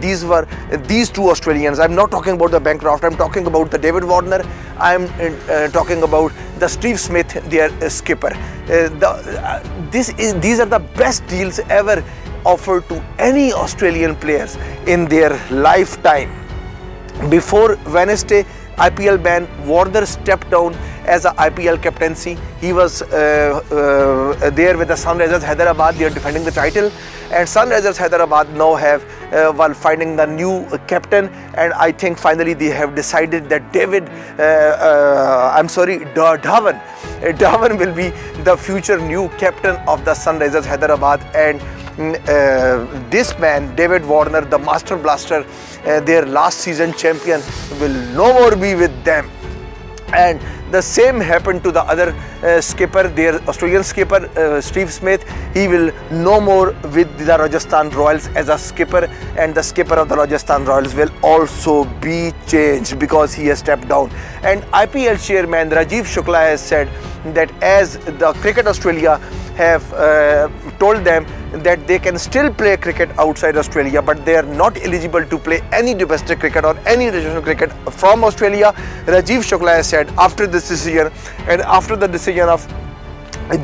these were these two Australians. I'm not talking about the Bancroft, I'm talking about the David Warner, I'm talking about the Steve Smith, their skipper. These are the best deals ever offered to any Australian players in their lifetime. Before Wednesday IPL ban, Warner stepped down as a IPL captaincy. He was there with the Sunrisers Hyderabad. They are defending the title, and Sunrisers Hyderabad now have while finding the new captain, and I think finally they have decided that Dhawan will be the future new captain of the Sunrisers Hyderabad. And this man, David Warner, the Master Blaster, their last season champion, will no more be with them. And the same happened to the other skipper, their Australian skipper, Steve Smith. He will no more with the Rajasthan Royals as a skipper, and the skipper of the Rajasthan Royals will also be changed because he has stepped down. And IPL chairman Rajiv Shukla has said that as the Cricket Australia have told them that they can still play cricket outside Australia, but they are not eligible to play any domestic cricket or any regional cricket from Australia. Rajiv Shukla has said after this decision, and after the decision of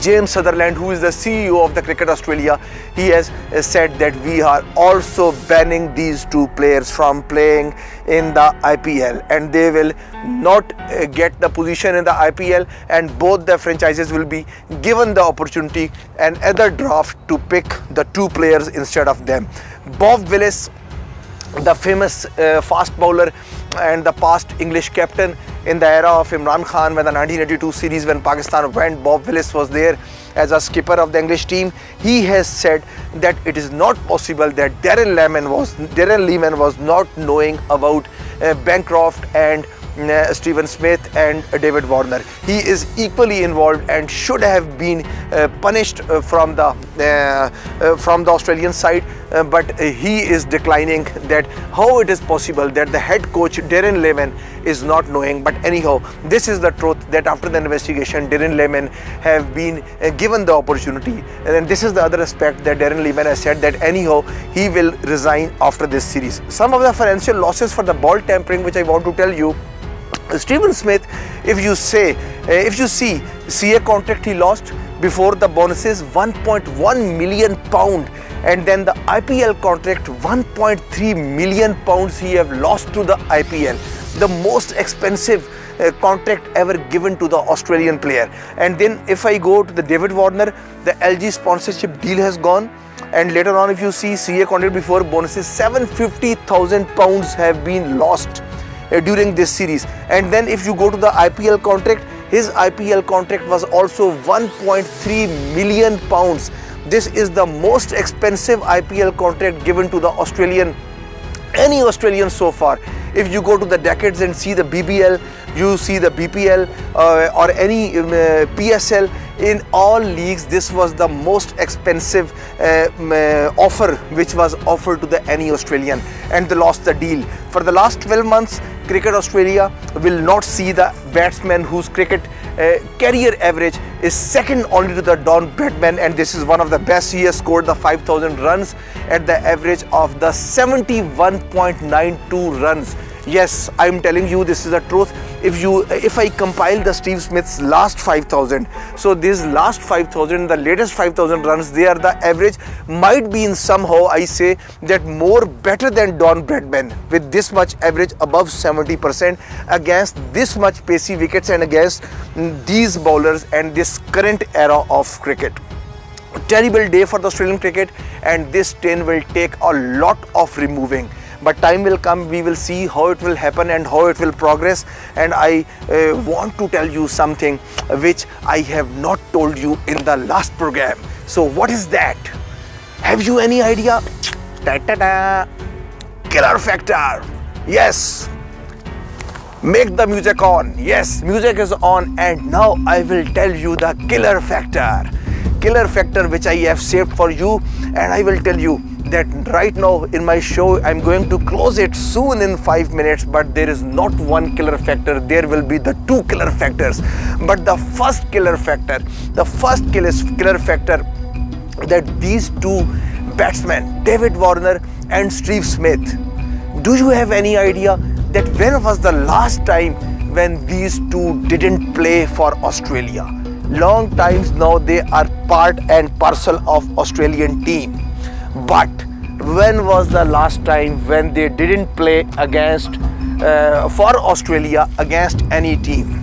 James Sutherland, who is the CEO of the Cricket Australia, he has said that we are also banning these two players from playing in the IPL, and they will not get the position in the IPL, and both the franchises will be given the opportunity and other draft to pick the two players instead of them. Bob Willis, the famous fast bowler and the past English captain in the era of Imran Khan, when the 1982 series when Pakistan went, Bob Willis was there as a skipper of the English team. He has said that it is not possible that Darren Lehmann was not knowing about Bancroft and Stephen Smith and David Warner. He is equally involved and should have been punished from the Australian side, but he is declining that how it is possible that the head coach Darren Lehmann is not knowing. But anyhow, this is the truth, that after the investigation Darren Lehmann have been given the opportunity, and then this is the other aspect that Darren Lehmann has said that anyhow he will resign after this series. Some of the financial losses for the ball tampering which I want to tell you. Stephen Smith, if you see CA contract he lost before the bonuses, £1.1 million, and then the IPL contract £1.3 million he have lost to the IPL, the most expensive contract ever given to the Australian player. And then if I go to the David Warner, the LG sponsorship deal has gone, and later on if you see CA contract before bonuses, £750,000 have been lost during this series. And then if you go to the IPL contract, his IPL contract was also £1.3 million. This is the most expensive IPL contract given to the any Australian so far. If you go to the decades and see the BBL, you see the BPL or any PSL, in all leagues this was the most expensive offer which was offered to any Australian, and they lost the deal. For the last 12 months Cricket Australia will not see the batsman whose cricket career average is second only to the Don Bradman, and this is one of the best. He has scored the 5,000 runs at the average of the 71.92 runs. Yes, I'm telling you, this is the truth. If I compile the Steve Smith's last 5,000, so these last 5,000, the latest 5,000 runs, they are the average, might be in somehow, I say that more better than Don Bradman with this much average above 70% against this much pacey wickets and against these bowlers and this current era of cricket. Terrible day for the Australian cricket, and this 10 will take a lot of removing. But time will come, we will see how it will happen and how it will progress. And I want to tell you something which I have not told you in the last program. So what is that? Have you any idea? Ta-ta-da! Killer factor. Yes. Make the music on. Yes, music is on, and now I will tell you the killer factor. Killer factor which I have saved for you, and I will tell you that right now in my show I'm going to close it soon in 5 minutes, but there is not one killer factor, there will be the two killer factors. But the first killer factor, killer factor that these two batsmen, David Warner and Steve Smith, do you have any idea that when was the last time when these two didn't play for Australia? Long times now they are part and parcel of Australian team. But when was the last time when they didn't play against for Australia against any team?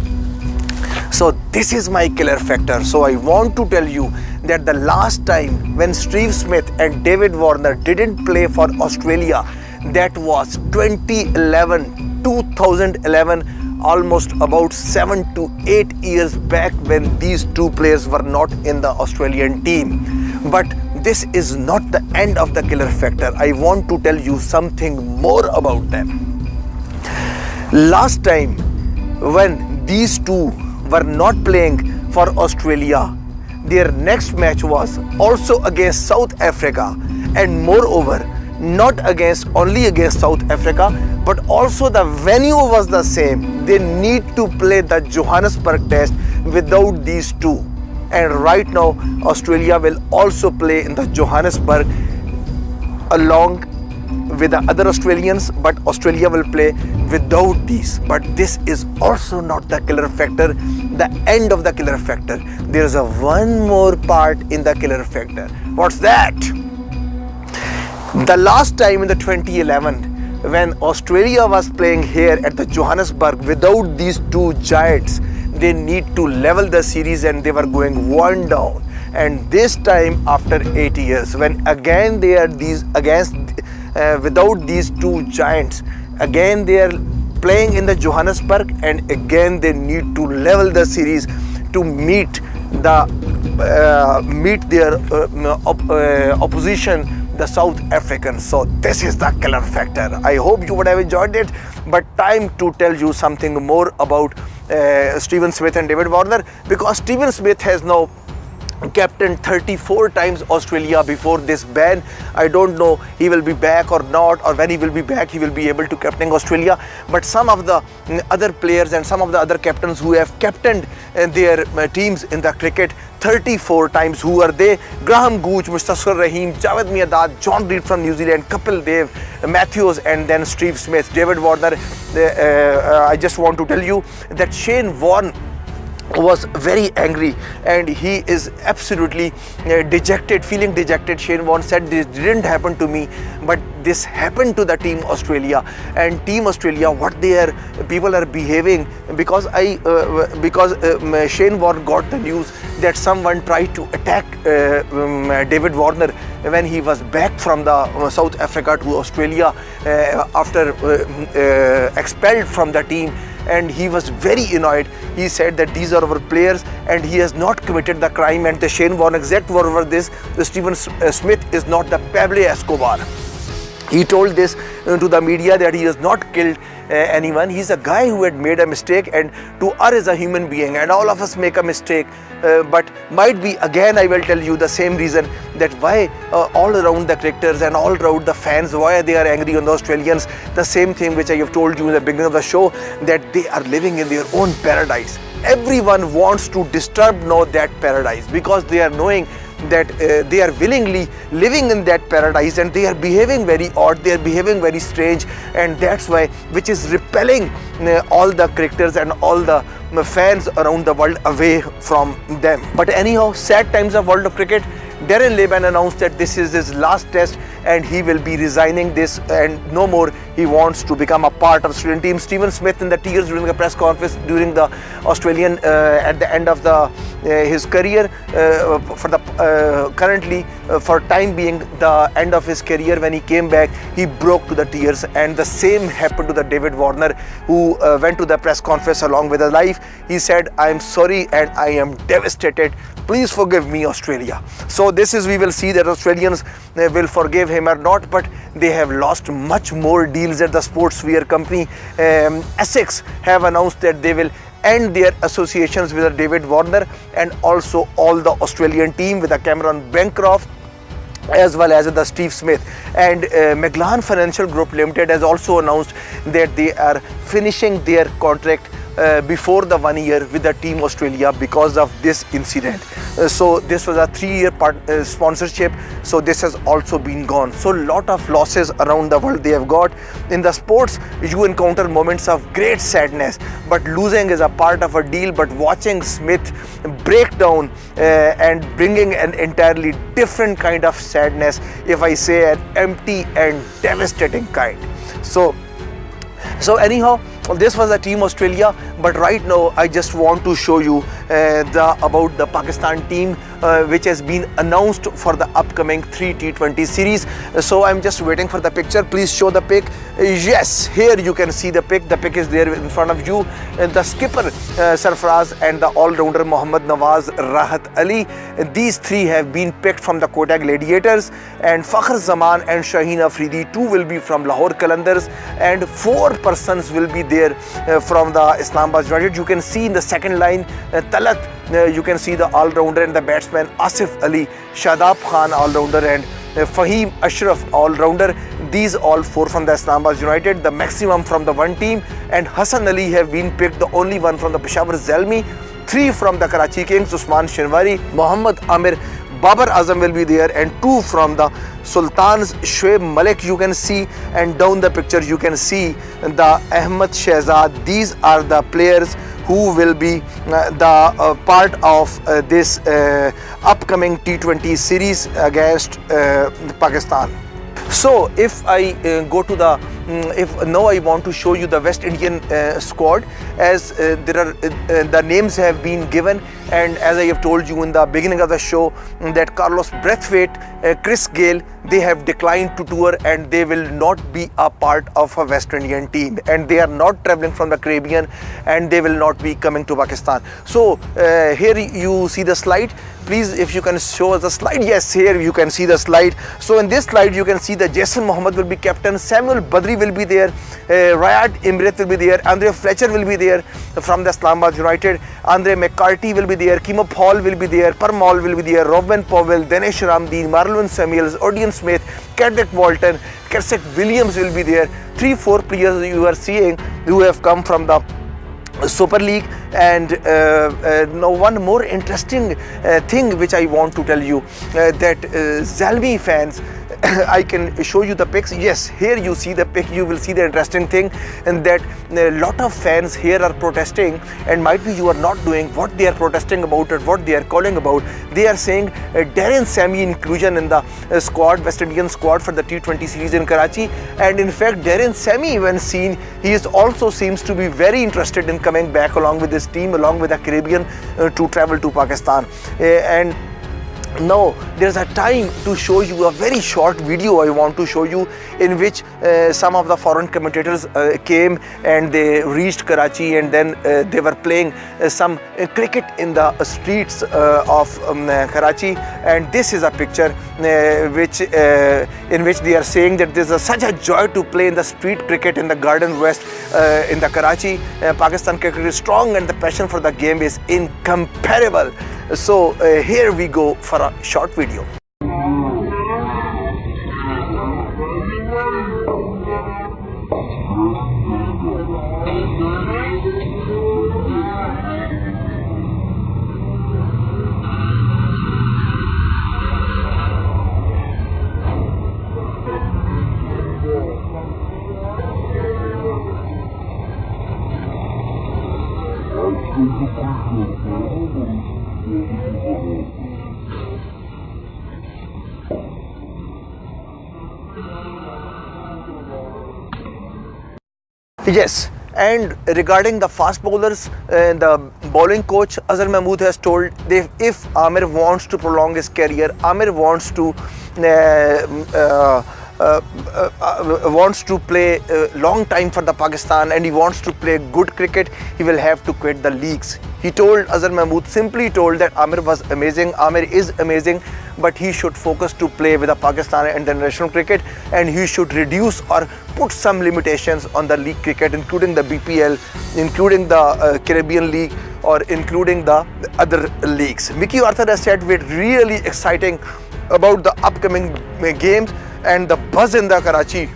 So this is my killer factor. So I want to tell you that the last time when Steve Smith and David Warner didn't play for Australia, that was 2011, almost about 7 to 8 years back, when these two players were not in the Australian team. But this is not the end of the killer factor. I want to tell you something more about them. Last time when these two were not playing for Australia, their next match was also against South Africa, and moreover not only against South Africa, but also the venue was the same. They need to play the Johannesburg Test without these two. And right now Australia will also play in the Johannesburg along with the other Australians, but Australia will play without these. But this is also not the killer factor, the end of the killer factor. There is one more part in the killer factor. What's that? The last time in the 2011 when Australia was playing here at the Johannesburg without these two giants, they need to level the series and they were going one down. And this time after 8 years, when again they are without these two giants, again they are playing in the Johannesburg, and again they need to level the series to meet their opposition, the South Africans. So this is the killer factor. I hope you would have enjoyed it, but time to tell you something more about Stephen Smith and David Warner, because Stephen Smith has now captained 34 times Australia before this ban. I don't know he will be back or not, or when he will be back he will be able to captain Australia. But some of the other players and some of the other captains who have captained their teams in the cricket 34 times, who are they? Graham Gooch, Mustafizur Rahim, Javed Miandad, John Reid from New Zealand, Kapil Dev, Matthews, and then Steve Smith. David Warner, I just want to tell you that Shane Warne was very angry and he is absolutely dejected, feeling dejected. Shane Warne said, this didn't happen to me, but this happened to the Team Australia. And Team Australia, what people are behaving, because Shane Warne got the news that someone tried to attack David Warner when he was back from the South Africa to Australia after expelled from the team. And he was very annoyed. He said that these are our players and he has not committed the crime. And the Shane Warne exact word over this, the Stephen Smith is not the Pablo Escobar. He told this to the media that he has not killed anyone. He's a guy who had made a mistake, and to err is a human being, and all of us make a mistake. But might be, again I will tell you the same reason that why all around the cricketers and all around the fans, why they are angry on the Australians. The same thing which I have told you in the beginning of the show, that they are living in their own paradise. Everyone wants to disturb now that paradise, because they are knowing that they are willingly living in that paradise, and they are behaving very odd, they are behaving very strange, and that's why, which is repelling all the cricketers and all the fans around the world away from them. But anyhow, sad times of world of cricket. Darren Lehmann announced that this is his last test and he will be resigning this, and no more he wants to become a part of Australian team. Stephen Smith in the tears during the press conference during the Australian at the end of his career, for the currently for time being the end of his career, when he came back he broke to the tears, and the same happened to the David Warner, who went to the press conference along with his life. He said, "I am sorry and I am devastated. Please forgive me, Australia." So this is, we will see that Australians will forgive him or not, but they have lost much more deals at the sportswear company. Essex have announced that they will end their associations with David Warner, and also all the Australian team with the Cameron Bancroft, as well as the Steve Smith. And Magellan Financial Group Limited has also announced that they are finishing their contract before the 1 year with the Team Australia because of this incident. So this was a 3-year sponsorship, so this has also been gone. So lot of losses around the world they have got. In the sports, you encounter moments of great sadness, but losing is a part of a deal. But watching Smith break down and bringing an entirely different kind of sadness, if I say an empty and devastating kind. So anyhow, this was the Team Australia, but right now I just want to show you about the Pakistan team which has been announced for the upcoming 3 T20 series. So I'm just waiting for the picture. Please show the pic. Yes, here you can see the pic. The pic is there in front of you. The skipper Sarfaraz and the all-rounder Mohammad Nawaz Rahat Ali. These three have been picked from the Kotak Gladiators, and Fakhr Zaman and Shaheen Afridi, 2 will be from Lahore Qalandars, and 4 persons will be there from the Islamabad United. You can see in the second line Talat, you can see the all-rounder and the batsman Asif Ali, Shadab Khan all-rounder, and Fahim Ashraf all-rounder. These all 4 from the Islamabad United, the maximum from the one team, and Hassan Ali have been picked, the only one from the Peshawar Zalmi. 3 from the Karachi Kings, Usman Shinwari, Muhammad Amir, Babar Azam will be there, and 2 from the Sultans, Shoaib Malik you can see, and down the picture you can see the Ahmed Shehzad. These are the players who will be the part of this upcoming T20 series against Pakistan. So if I go to the now I want to show you the West Indian squad, as there are the names have been given, and as I have told you in the beginning of the show that Carlos Brathwaite, Chris Gayle, they have declined to tour and they will not be a part of a West Indian team, and they are not travelling from the Caribbean, and they will not be coming to Pakistan. So here you see the slide. Please, if you can show us the slide. Yes, here you can see the slide. So in this slide you can see that Jason Mohammed will be captain, Samuel Badri will be there, Riyad Imrit will be there, Andre Fletcher will be there from the Islamabad United, Andre McCarthy will be there, Kimo Paul will be there, Parmal will be there, Robin Powell, Dinesh Ramdeen, Marlon Samuels, Odion Smith, Kendrick Walton, Keswick Williams will be there. 3-4 players you are seeing who have come from the Super League. And now one more interesting thing which I want to tell you, that Zalmi fans, I can show you the pics. Yes, here you see the pic. You will see the interesting thing, and that a lot of fans here are protesting, and might be you are not doing what they are protesting about or what they are calling about. They are saying Darren Sammy inclusion in the squad, West Indian squad for the T20 series in Karachi. And in fact, Darren Sammy, when seen, he is also seems to be very interested in coming back along with this team, along with the Caribbean, to travel to Pakistan. And Now there's a time to show you a very short video I want to show you, in which some of the foreign commentators came and they reached Karachi, and then they were playing some cricket in the streets of Karachi. And this is a picture which in which they are saying that there's such a joy to play in the street cricket in the Garden West in the Karachi. Pakistan cricket is strong and the passion for the game is incomparable. So here we go for a short video. Yes, and regarding the fast bowlers, the bowling coach Azhar Mahmood has told that if Amir wants to prolong his career, Amir wants to play a long time for the Pakistan, and he wants to play good cricket, he will have to quit the leagues. He told, Azhar Mahmood simply told that Amir was amazing, Amir is amazing, but he should focus to play with the Pakistan and the national cricket, and he should reduce or put some limitations on the league cricket, including the BPL, including the Caribbean League, or including the other leagues. Mickey Arthur has said we're really exciting about the upcoming games, and the buzz in the Karachi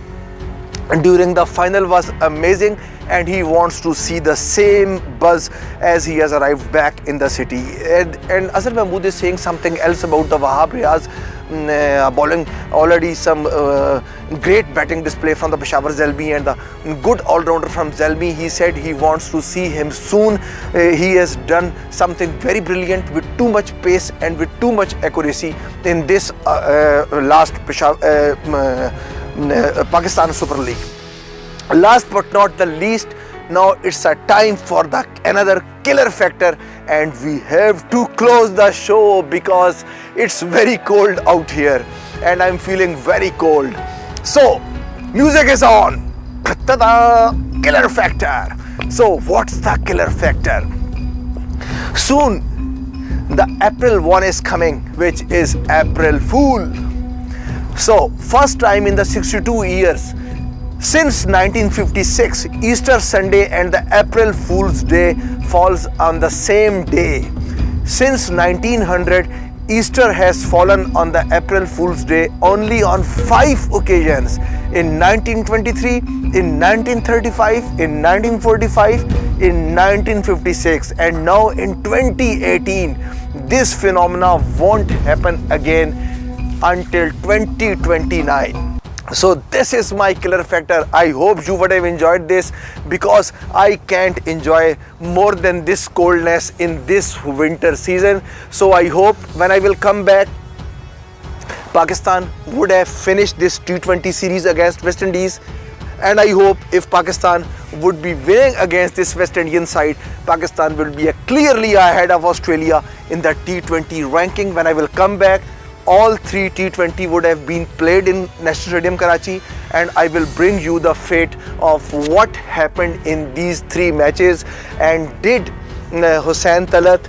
during the final was amazing, and he wants to see the same buzz as he has arrived back in the city. And Azhar Mahmood is saying something else about the Wahab Riaz bowling. Already some great batting display from the Peshawar Zalmi and the good all-rounder from Zalmi. He said he wants to see him soon. He has done something very brilliant with too much pace and with too much accuracy in this last Pakistan Super League. Last but not the least, now it's a time for the another killer factor, and we have to close the show because it's very cold out here and I'm feeling very cold. So music is on. Ta-da! Killer factor. So what's the killer factor? Soon the April 1 is coming, which is April Fool. So first time in the 62 years since 1956, Easter Sunday and the April Fool's Day falls on the same day. Since 1900, Easter has fallen on the April Fool's Day only on 5 occasions: in 1923, in 1935, in 1945, in 1956, and now in 2018. This phenomena won't happen again until 2029. So this is my killer factor. I hope you would have enjoyed this, because I can't enjoy more than this coldness in this winter season. So I hope when I will come back, Pakistan would have finished this T20 series against West Indies, and I hope if Pakistan would be winning against this West Indian side, Pakistan will be clearly ahead of Australia in the T20 ranking. When I will come back, all 3 T20 would have been played in National Stadium Karachi, and I will bring you the fate of what happened in these 3 matches, and did Hussain Talat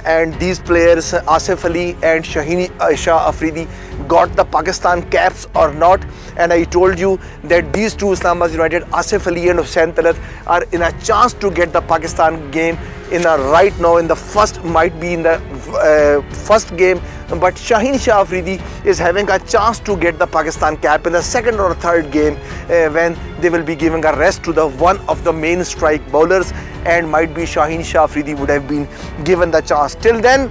and these players Asif Ali and Shaheen Shah Afridi got the Pakistan caps or not. And I told you that these two Islamabad United, Asif Ali and Hussain Talat, are in a chance to get the Pakistan game in a right now in the first, might be in the first game, but Shaheen Shah Afridi is having a chance to get the Pakistan cap in the second or third game, when they will be giving a rest to the one of the main strike bowlers, and might be Shaheen Shah Afridi would have been given the chance. Till then,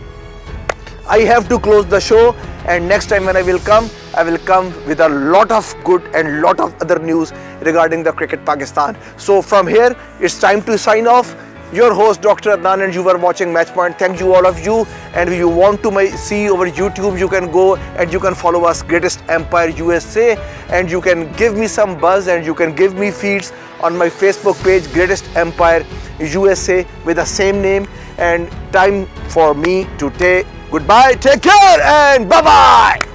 I have to close the show, and next time when I will come with a lot of good and lot of other news regarding the cricket Pakistan. So from here, it's time to sign off. Your host Dr. Adnan, and you were watching Matchpoint. Thank you all of you, and if you want to see over YouTube, you can go and you can follow us, Greatest Empire USA, and you can give me some buzz and you can give me feeds on my Facebook page, Greatest Empire USA, with the same name. And time for me to Goodbye, take care, and bye bye.